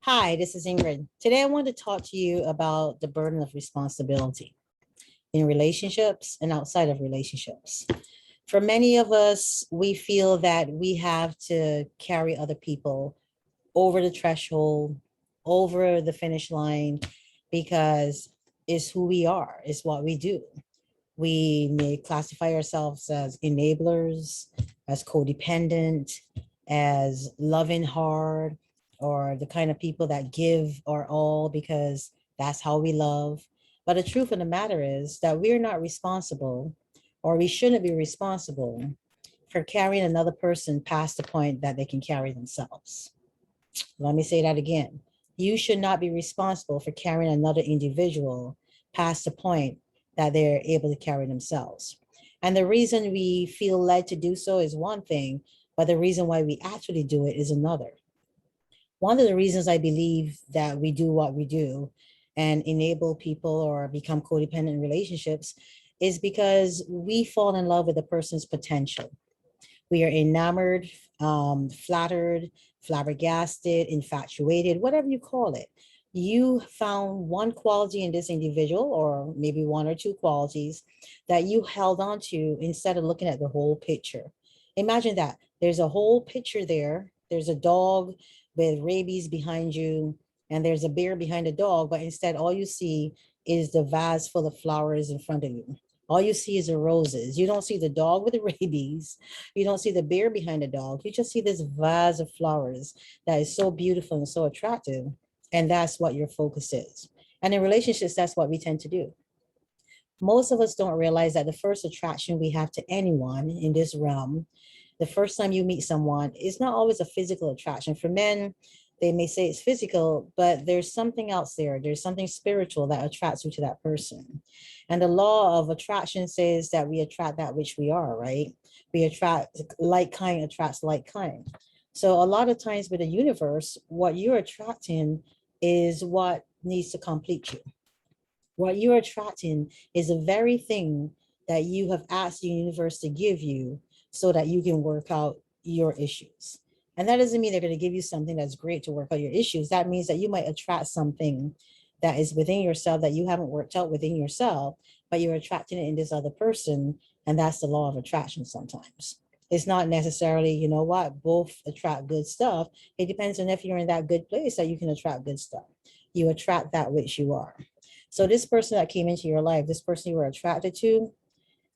Hi, this is Ingrid. Today I want to talk to you about the burden of responsibility in relationships and outside of relationships. For many of us, we feel that we have to carry other people over the threshold, over the finish line, because it's who we are, it's what we do. We may classify ourselves as enablers, as codependent, as loving hard, or the kind of people that give our all because that's how we love. But the truth of the matter is that we're not responsible, or we shouldn't be responsible for carrying another person past the point that they can carry themselves. Let me say that again. You should not be responsible for carrying another individual past the point that they're able to carry themselves. And the reason we feel led to do so is one thing, but the reason why we actually do it is another. One of the reasons I believe that we do what we do and enable people or become codependent in relationships is because we fall in love with a person's potential. We are enamored, flattered, flabbergasted, infatuated, whatever you call it. You found one quality in this individual, or maybe one or two qualities that you held on to instead of looking at the whole picture. Imagine that there's a whole picture there. There's a dog with rabies behind you, and there's a bear behind the dog, but instead all you see is the vase full of flowers in front of you. All you see is the roses. You don't see the dog with the rabies. You don't see the bear behind the dog. You just see this vase of flowers that is so beautiful and so attractive. And that's what your focus is. And in relationships, that's what we tend to do. Most of us don't realize that the first attraction we have to anyone in this realm, the first time you meet someone, is not always a physical attraction. For men, they may say it's physical, but there's something else there. There's something spiritual that attracts you to that person. And the law of attraction says that we attract that which we are, right? We attract, like kind attracts like kind. So a lot of times with the universe, what you're attracting is what needs to complete you. What you're attracting is the very thing that you have asked the universe to give you so that you can work out your issues. And that doesn't mean they're going to give you something that's great to work out your issues. That means that you might attract something that is within yourself that you haven't worked out within yourself, but you're attracting it in this other person. And that's the law of attraction sometimes. It's not necessarily, you know what, both attract good stuff. It depends on if you're in that good place that you can attract good stuff. You attract that which you are. So this person that came into your life, this person you were attracted to,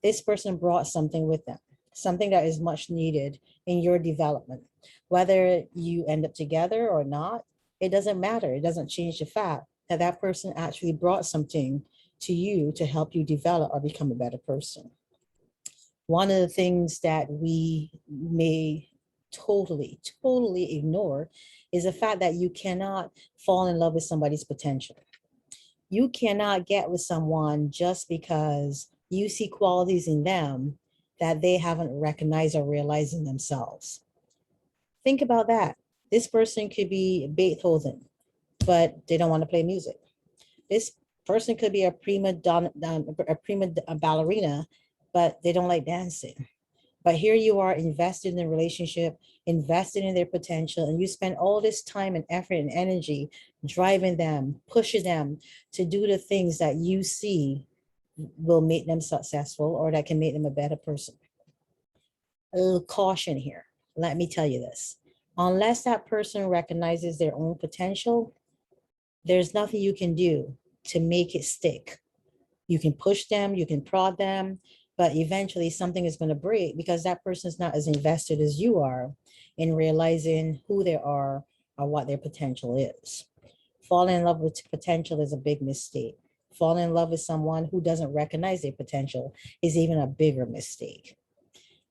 this person brought something with them, something that is much needed in your development. Whether you end up together or not, it doesn't matter. It doesn't change the fact that that person actually brought something to you to help you develop or become a better person. One of the things that we may totally ignore is the fact that you cannot fall in love with somebody's potential. You cannot get with someone just because you see qualities in them that they haven't recognized or realized in themselves. Think about that. This person could be Beethoven, but they don't want to play music. This person could be a prima ballerina, but they don't like dancing. But here you are invested in a relationship, invested in their potential, and you spend all this time and effort and energy driving them, pushing them to do the things that you see will make them successful or that can make them a better person. A little caution here. Let me tell you this. Unless that person recognizes their own potential, there's nothing you can do to make it stick. You can push them, you can prod them, but eventually something is going to break because that person is not as invested as you are in realizing who they are or what their potential is. Falling in love with potential is a big mistake. Falling in love with someone who doesn't recognize their potential is even a bigger mistake.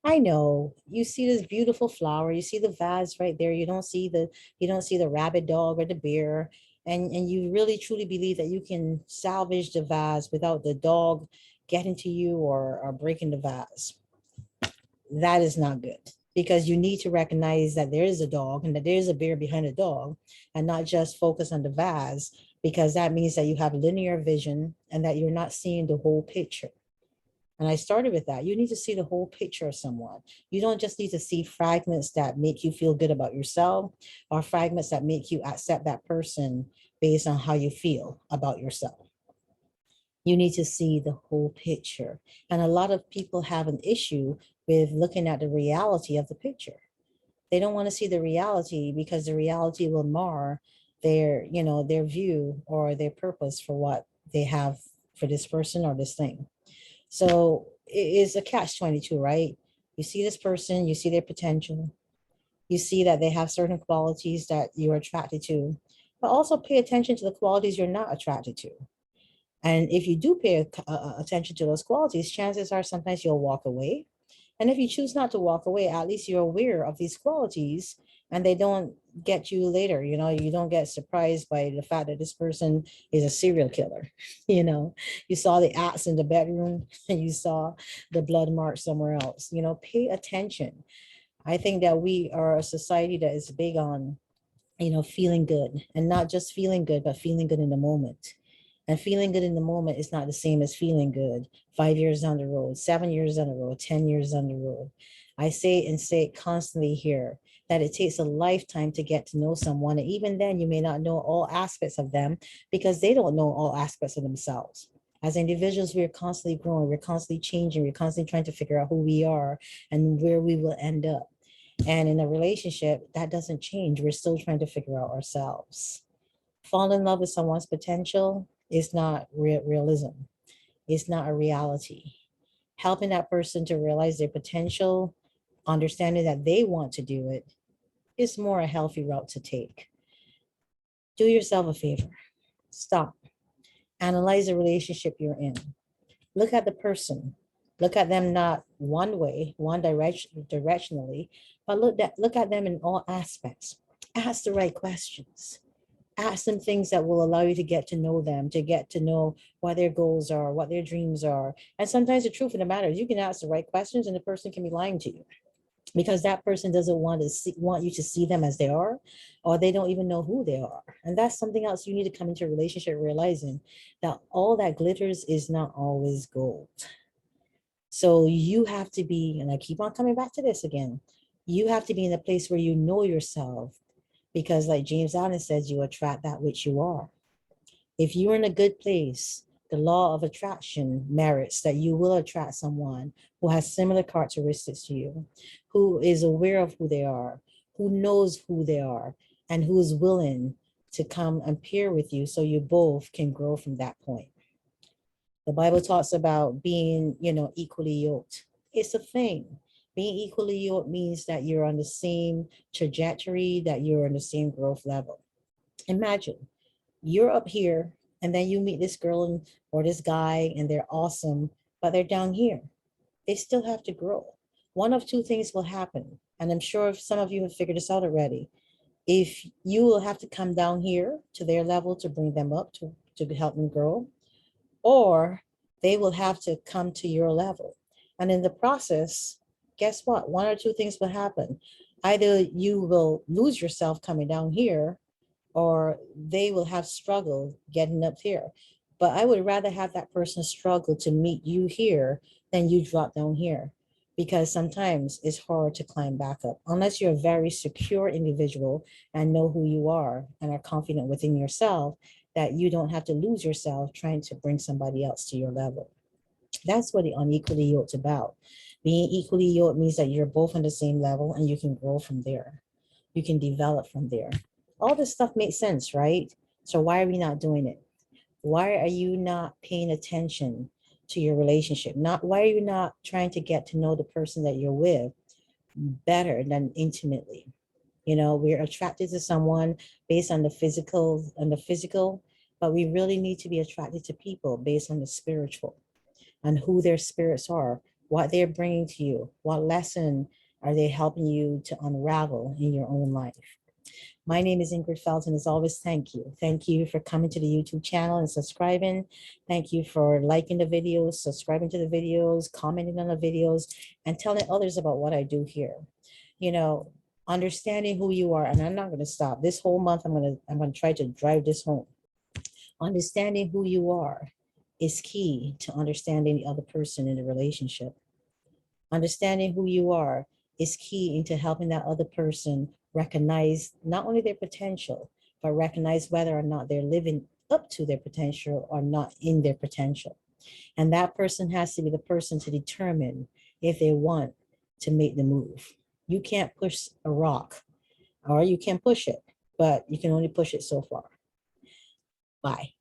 I know you see this beautiful flower, you see the vase right there. You don't see the rabbit dog or the bear. And you really truly believe that you can salvage the vase without the dog getting to you or breaking the vase. That is not good because you need to recognize that there is a dog and that there is a bear behind the dog and not just focus on the vase, because that means that you have linear vision and that you're not seeing the whole picture. And I started with that. You need to see the whole picture of someone. You don't just need to see fragments that make you feel good about yourself or fragments that make you accept that person based on how you feel about yourself. You need to see the whole picture. And a lot of people have an issue with looking at the reality of the picture. They don't want to see the reality because the reality will mar their, their view or their purpose for what they have for this person or this thing. So it is a catch-22, right? You see this person, you see their potential, you see that they have certain qualities that you're attracted to, but also pay attention to the qualities you're not attracted to. And if you do pay attention to those qualities, chances are sometimes you'll walk away. And if you choose not to walk away, at least you're aware of these qualities and they don't get you later. You don't get surprised by the fact that this person is a serial killer. You saw the axe in the bedroom and you saw the blood mark somewhere else. Pay attention. I think that we are a society that is big on, feeling good, and not just feeling good, but feeling good in the moment. And feeling good in the moment is not the same as feeling good 5 years down the road, 7 years down the road, 10 years down the road. I say and say it constantly here that it takes a lifetime to get to know someone. And even then, you may not know all aspects of them because they don't know all aspects of themselves. As individuals, we're constantly growing, we're constantly changing, we're constantly trying to figure out who we are and where we will end up. And in a relationship, that doesn't change. We're still trying to figure out ourselves. Fall in love with someone's potential is not realism. It's not a reality. Helping that person to realize their potential, understanding that they want to do it, is more a healthy route to take. Do yourself a favor. Stop. Analyze the relationship you're in. Look at the person. Look at them not one way, one directionally, but look at them in all aspects. Ask the right questions. Ask them things that will allow you to get to know them, to get to know what their goals are, what their dreams are. And sometimes the truth of the matter is you can ask the right questions and the person can be lying to you because that person doesn't want you to see them as they are, or they don't even know who they are. And that's something else you need to come into a relationship realizing that all that glitters is not always gold. So you have to be, and I keep on coming back to this again, you have to be in a place where you know yourself, because like James Allen says, you attract that which you are. If you're in a good place, the law of attraction merits that you will attract someone who has similar characteristics to you, who is aware of who they are, who knows who they are, and who is willing to come and pair with you so you both can grow from that point. The Bible talks about being, equally yoked. It's a thing. Being equally yoked means that you're on the same trajectory, that you're on the same growth level. Imagine you're up here and then you meet this girl or this guy and they're awesome, but they're down here. They still have to grow. One of two things will happen. And I'm sure some of you have figured this out already. If you will have to come down here to their level to bring them up to help them grow, or they will have to come to your level. And in the process, guess what? One or two things will happen. Either you will lose yourself coming down here, or they will have struggle getting up here. But I would rather have that person struggle to meet you here than you drop down here, because sometimes it's hard to climb back up unless you're a very secure individual and know who you are and are confident within yourself, that you don't have to lose yourself trying to bring somebody else to your level. That's what the unequally yoked about. Being equally yoked means that you're both on the same level and you can grow from there. You can develop from there. All this stuff makes sense, right? So why are we not doing it? Why are you not paying attention to your relationship? Why are you not trying to get to know the person that you're with better than intimately? We're attracted to someone based on the physical, but we really need to be attracted to people based on the spiritual and who their spirits are, what they're bringing to you, what lesson are they helping you to unravel in your own life. My name is Ingrid Felton. As always, thank you. Thank you for coming to the YouTube channel and subscribing. Thank you for liking the videos, subscribing to the videos, commenting on the videos, and telling others about what I do here. Understanding who you are, and I'm not going to stop. This whole month, I'm going to try to drive this home. Understanding who you are is key to understanding the other person in the relationship. Understanding who you are is key into helping that other person recognize not only their potential, but recognize whether or not they're living up to their potential or not in their potential. And that person has to be the person to determine if they want to make the move. You can't push a rock, or you can push it, but you can only push it so far. Bye.